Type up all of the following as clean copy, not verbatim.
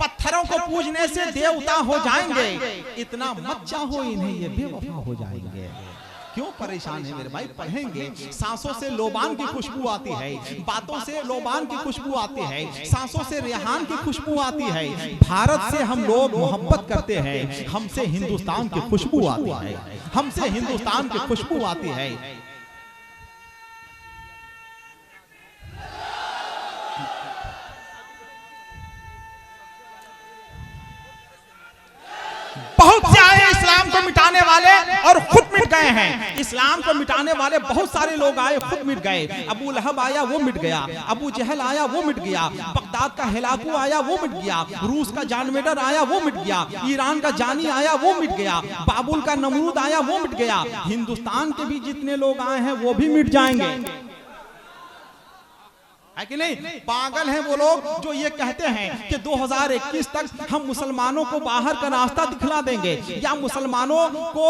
पत्थरों को पूजने से देवता हो जाएंगे, इतना मत चाहो इन्हें ये बेवफा हो जाएंगे। क्यों परेशान है मेरे भाई? पढ़ेंगे। सांसों से लोबान की खुशबू आती है, बातों से लोबान की खुशबू आती है, सांसों से रेहान की खुशबू आती है। भारत से हम लोग मोहब्बत करते हैं, हमसे हिंदुस्तान की खुशबू आती है, हमसे हिंदुस्तान की खुशबू आती है। बहुत से आए इस्लाम को मिटाने वाले और खुद मिट गए हैं। इस्लाम को मिटाने वाले बहुत सारे लोग आए, खुद मिट गए। अबू लहब आया, वो मिट गया। अबू जहल आया, वो मिट गया। बगदाद का हिलाकू आया, वो मिट गया। रूस का जानमेडर आया, वो मिट गया। ईरान का जानी आया, वो मिट गया। बाबुल का नमरूद आया, वो मिट गया। हिंदुस्तान के भी जितने लोग आए हैं वो भी मिट जाएंगे, है कि नहीं? पागल हैं वो लोग जो ये कहते हैं कि 2021 तक हम मुसलमानों को बाहर का रास्ता दिखला देंगे या मुसलमानों को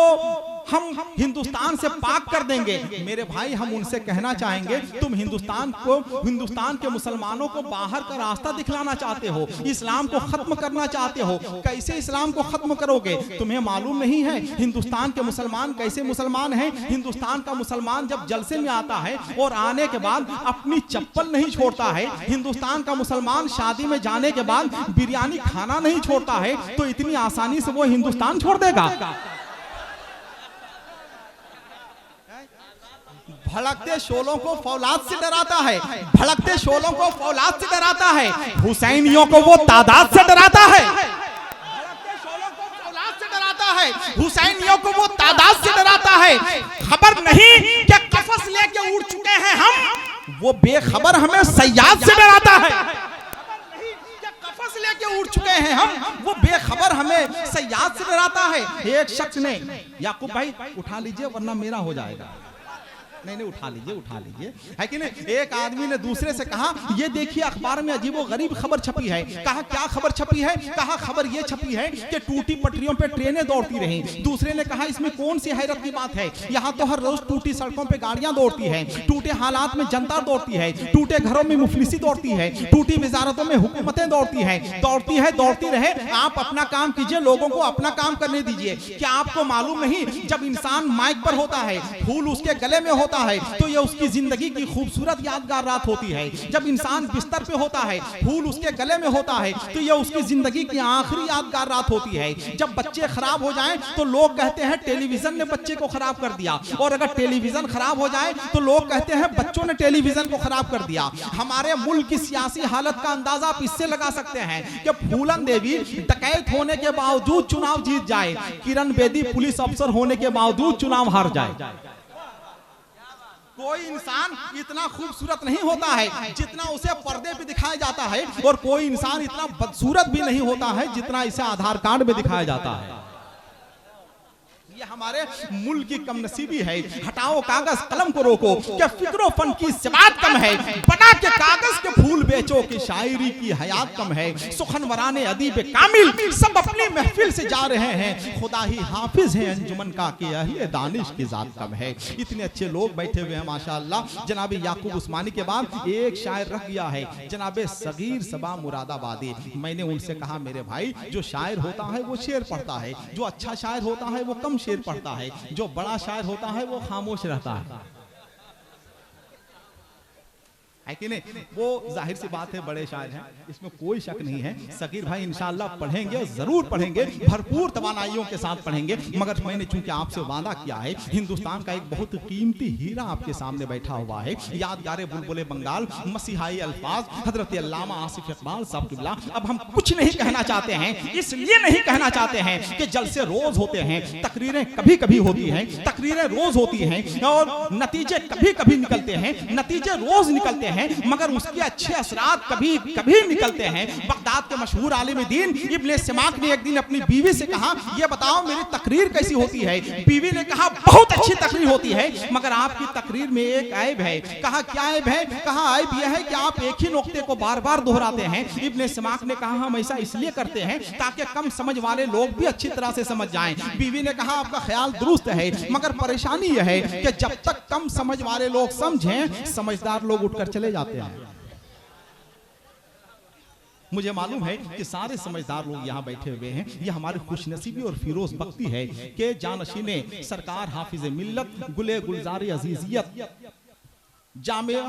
हम हिंदुस्तान से पाक कर देंगे। मेरे भाई, हम उनसे कहना चाहेंगे, तुम हिंदुस्तान के मुसलमानों को बाहर का रास्ता दिखलाना चाहते हो, इस्लाम को खत्म करना चाहते हो। कैसे इस्लाम को खत्म करोगे? तुम्हें मालूम नहीं है हिंदुस्तान के मुसलमान कैसे मुसलमान हैं? हिंदुस्तान का मुसलमान जब जलसे में आता है और आने के बाद अपनी चप्पल नहीं छोड़ता है, हिंदुस्तान का मुसलमान शादी में जाने के बाद बिरयानी खाना नहीं छोड़ता है, तो इतनी आसानी से वो हिंदुस्तान छोड़ देगा? भड़कते शोलों को फौलाद से डराता है, भड़कते शोलों को फौलाद से डराता है, हुसैनियों को वो तादाद से डराता है। भड़कते शोलों को फौलाद से डराता है, हुसैनियों को वो तादाद से डराता है। खबर नहीं कि कफस लेके उड़ चुके हैं हम, वो बेखबर हमें सयाद से डराता है। कफस लेके उड़ चुके हैं हम, वो बेखबर हमें सयाद से डराता है। एक शख्स ने, याकूब भाई उठा लीजिए वरना मेरा हो जाएगा। नहीं उठा लीजिए, उठा लीजिए, है कि नहीं? एक आदमी ने दूसरे से कहा, ये देखिए अखबार में अजीबो गरीब खबर छपी है। कहा क्या खबर छपी है? कहा खबर ये छपी है कि टूटी पटरियों पे ट्रेनें दौड़ती रहीं। दूसरे ने कहा इसमें कौन सी हैरत की बात है, यहाँ तो हर रोज टूटी सड़कों पे गाड़ियां दौड़ती हैं, टूटे हालात में जनता दौड़ती है, टूटे घरों में मुफलिसी दौड़ती है, टूटी वजारतों में हुकूमतें दौड़ती हैं। दौड़ती रहे, आप अपना काम कीजिए, लोगों को अपना काम करने दीजिए। क्या आपको मालूम नहीं, जब इंसान माइक पर होता है, फूल उसके गले में होता है, तो यह उसकी जिंदगी की खूबसूरत यादगार रात होती है। जब इंसान बिस्तर पे होता है, फूल उसके गले में होता है, तो यह उसकी जिंदगी की आखिरी यादगार रात होती है। जब बच्चे खराब हो जाएं तो लोग कहते हैं टेलीविजन ने बच्चे को खराब कर दिया, और अगर टेलीविजन खराब हो जाए तो लोग कहते हैं बच्चों ने टेलीविजन को खराब कर दिया। हमारे मुल्क की सियासी हालत का अंदाजा आप इससे लगा सकते हैं कि फूलन देवी डकैत होने के बावजूद चुनाव जीत जाए, किरण बेदी पुलिस अफसर होने के बावजूद चुनाव हार जाए। कोई इंसान इतना खूबसूरत नहीं होता है जितना उसे पर्दे पे दिखाया जाता है, और कोई इंसान इतना बदसूरत भी नहीं होता है जितना इसे आधार कार्ड में दिखाया जाता है। ये हमारे मुल्क की कमनसीबी है। हटाओ कागज कलम को रोको, क्या फिक्रो फन की सिबात कम है, बना के कागज के फूल बेचो कि शायरी की हयात कम है। सुखनवराने अदीब कामिल सब अपनी महफिल से जा रहे हैं, खुदा ही हाफिज है अंजुमन का कि यही दानिश की जात कम है। इतने अच्छे लोग बैठे हुए हैं माशाअल्लाह। जनाब याकूब उस्मानी के बाद एक शायर रख गया है, जनाब सगीर सबा मुरादाबादी। मैंने उनसे कहा मेरे भाई, जो शायर होता है वो शेर पढ़ता है, जो अच्छा शायर होता है वो कम शेर पढ़ता है, जो बड़ा शायर होता है वो खामोश रहता है कि नहीं? वो जाहिर सी बात है बड़े शायर हैं, इसमें कोई शक नहीं है। सकीर भाई इंशाअल्लाह पढ़ेंगे, जरूर पढ़ेंगे, भरपूर तवानाइयों के साथ पढ़ेंगे। मगर मैंने चूंकि आपसे वादा किया है, हिंदुस्तान का एक बहुत कीमती हीरा आपके सामने बैठा हुआ है, यादगार बुलबुले बंगाल, मसीहाई अल्फाज हजरत अल्लामा आसिफ इकबाल साहब किबला। अब हम कुछ नहीं कहना चाहते हैं, इसलिए नहीं कहना चाहते हैं कि जलसे रोज होते हैं, तकरीरें कभी कभी होती हैं, तकरीरें रोज होती हैं, और नतीजे कभी कभी निकलते हैं, नतीजे रोज निकलते हैं, मगर उसके अच्छे असरात कभी कभी निकलते हैं। बगदाद के मशहूर आलिम दीन इब्ने सिमाक ने एक दिन अपनी बीवी से कहा, ये बताओ मेरी तकरीर कैसी होती है? बीवी ने कहा बहुत अच्छी तकरीर होती है, मगर आपकी तकरीर में एक ऐब है। कहा क्या ऐब है? कहा ऐब यह है कि आप एक ही नुक्ते को बार बार दोहराते हैं। इब्ने सिमाक ने कहा हम ऐसा इसलिए करते हैं ताकि कम समझ वाले लोग भी अच्छी तरह से समझ जाएं। बीवी ने कहा आपका ख्याल दुरुस्त है, मगर परेशानी यह है कि जब तक कम समझ वाले लोग समझें, समझदार लोग उठकर चले जाते हैं। मुझे मालूम है कि सारे समझदार लोग यहाँ बैठे हुए हैं। ये हमारी खुशनसीबी और फिरोज बख्ती है कि जानशीने सरकार हाफिज मिल्लत गुले गुलजार अजीजियत जामिया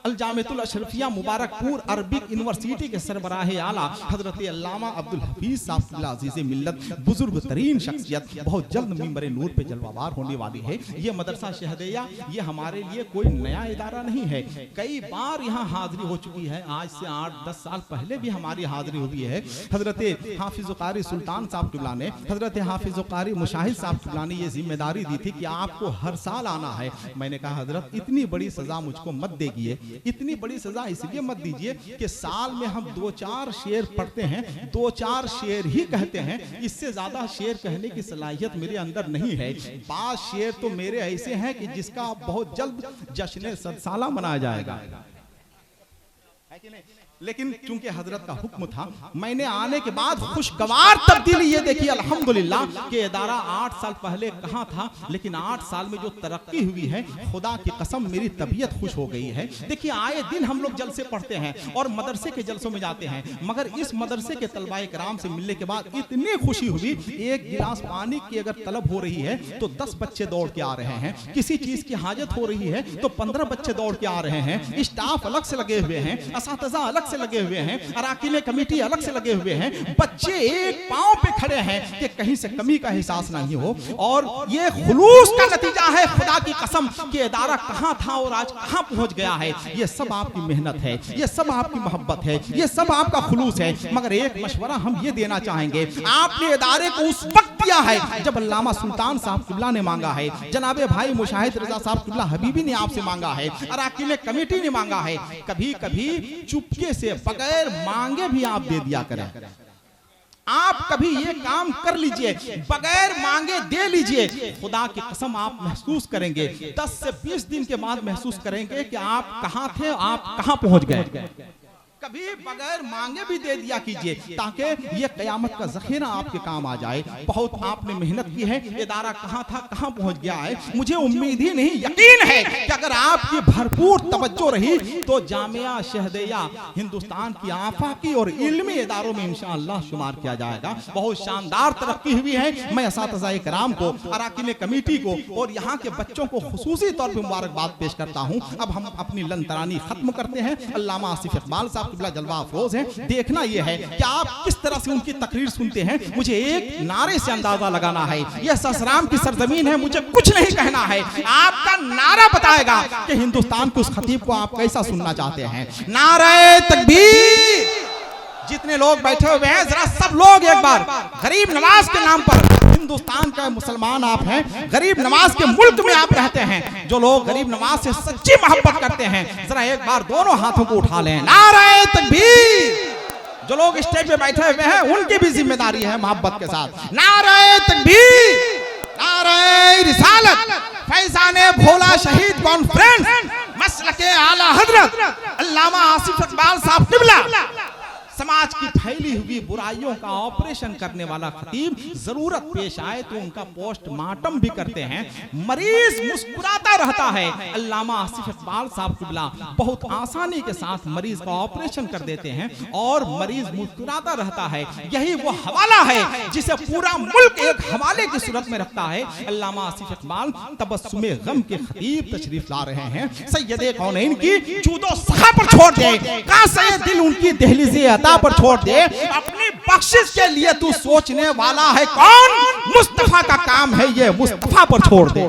अल जामियतुल अशरफिया मुबारकपुर अरबिक यूनिवर्सिटी के सरबराह आला हजरत अल्लामा अब्दुल हफीज साहब अजीज मिल्लत बुजुर्ग तरीन शख्सियत बहुत जल्द मिंबर नूर पे जलवाबार होने वाली है। ये मदरसा शहदिया ये हमारे लिए कोई नया इदारा नहीं है, कई बार यहाँ हाजिरी हो चुकी है। आज से 8-10 साल पहले भी हमारी हाजिरी हुई है। हजरत हाफिज कारी सुल्तान साहब किबला ने हजरत हाफिज कारी मुशाहिद साहब किबला ने ये जिम्मेदारी दी थी कि आपको हर साल आना है। मैंने कहा हजरत इतनी बड़ी सजा को मत देगिए, इतनी बड़ी सजा इसलिए मत दीजिए कि साल में हम 2-4 शेर पढ़ते हैं, 2-4 शेर ही कहते हैं, इससे ज्यादा शेर कहने की सलाहियत मेरे अंदर नहीं है। 5 शेर तो मेरे ऐसे हैं कि जिसका बहुत जल्द जश्न सदसाला मनाया जाएगा, है कि नहीं? लेकिन चूंकि हजरत का हुक्म था, मैंने आने के बाद खुशगवार तब्दीली ये देखी अल्हम्दुलिल्लाह कि इदारा 8 साल पहले कहाँ था, लेकिन 8 साल में जो तरक्की हुई है, खुदा की कसम मेरी तबीयत खुश हो गई है। देखिए आए दिन हम लोग जलसे पढ़ते हैं और मदरसे के जलसों में जाते हैं, मगर इस मदरसे के तलबाए कराम से मिलने के बाद इतनी खुशी हुई। एक गिलास पानी की अगर तलब हो रही है तो 10 बच्चे दौड़ के आ रहे हैं, किसी चीज की हाजत हो रही है तो 15 बच्चे दौड़ के आ रहे हैं। स्टाफ अलग से लगे हुए हैं, असातिज़ा अलग से लगे हुए हैं, अराकीन कमेटी अलग से लगे हुए हैं, बच्चे एक पांव पे खड़े हैं कि कहीं से कमी का एहसास नहीं हो। और ये खुलूस का नतीजा है, खुदा की कसम कि इदारा कहां था और आज कहां पहुंच गया है। ये सब आपकी मेहनत है, ये सब आपकी मोहब्बत है, ये सब आपका खुलूस है। मगर एक मशवरा हम ये देना चाहेंगे, आपने इदारे को उस वक्त दिया है जब अल्लामा सुल्तान साहब किबला ने मांगा है, जनाबे भाई मुशाहिद रजा साहब किबला हबीबी ने आपसे मांगा है, अराकीन कमेटी ने मांगा है। कभी कभी चुपके से बगैर मांगे भी आप दे दिया करें। आप कभी ये काम कर लीजिए, बगैर मांगे दे लीजिए, खुदा की कसम आप महसूस करेंगे, 10 से 20 दिन के बाद महसूस करेंगे कि आप कहां थे, आप कहां पहुंच गए। कभी बगैर मांगे भी दे दिया कीजिए ताकि ये कयामत का जखीरा आपके काम आ जाए। बहुत आपने मेहनत की है, इदारा कहाँ था कहाँ पहुंच गया है। मुझे उम्मीद ही नहीं, यकीन है कि अगर आपकी भरपूर तवज्जो रही तो जामिया शहदिया हिंदुस्तान की आफाकी और इल्मी इदारों में इंशाअल्लाह शुमार किया जाएगा। बहुत शानदार तरक्की हुई है। मैं असातिज़ाए कराम को, अराकीन कमेटी को और यहाँ के बच्चों को खुसूसी तौर पर मुबारकबाद पेश करता हूँ। अब हम अपनी लंतरानी खत्म करते हैं। अल्लामा आसिफ इकबाल साहब किबला जलवा अफरोज है। देखना यह है कि आप किस तरह से उनकी तकरीर सुनते हैं। मुझे एक नारे से अंदाजा लगाना है, यह ससराम की सरजमीन है, मुझे कुछ नहीं कहना है, आपका नारा बताएगा कि हिंदुस्तान के उस खतीब को आप कैसा सुनना चाहते हैं। नारे तकबीर। जितने लोग बैठे हुए हैं जरा सब लोग एक बार गरीब नवाज के नाम पर, हिंदुस्तान का मुसलमान आप हैं, गरीब नवाज के मुल्क में आप रहते हैं, जो लोग गरीब नवाज से सच्ची मोहब्बत करते हैं जरा एक बार दोनों हाथों को उठा लें। नारे तकबीर। जो लोग स्टेज पे बैठे हुए हैं उनकी भी जिम्मेदारी है मोहब्बत के साथ। नारे तकबीर, नारे रिसालत, फैजाने भोला शहीद कॉन्फ्रेंस, मसलके आला हजरत अल्लामा आसिफ इकबाल साहब किबला। समाज की फैली हुई बुराइयों का ऑपरेशन करने वाला खतीब जरूरत पेश आए तो उनका पोस्टमार्टम भी करते हैं। मरीज मुस्कुराता रहता है, अल्लामा आसिफ इकबाल साहब किबला बहुत आसानी के साथ मरीज का ऑपरेशन कर देते हैं और मरीज मुस्कुराता रहता है। यही वो हवाला है जिसे पूरा मुल्क एक हवाले की सूरत में रखता है। अल्लामा आसिफ इकबाल तबस्सुमे गम के खतीब तशरीफ ला रहे हैं। सैयदे कौनैन की जूदो सखा पर छोड़ दे, कहां से दिल उनकी दहलीज़े अता पर छोड़ दे। अपनी बख्शिश के लिए तू सोचने वाला है कौन? मुस्तफा का काम है ये मुस्तफा पर छोड़ दे।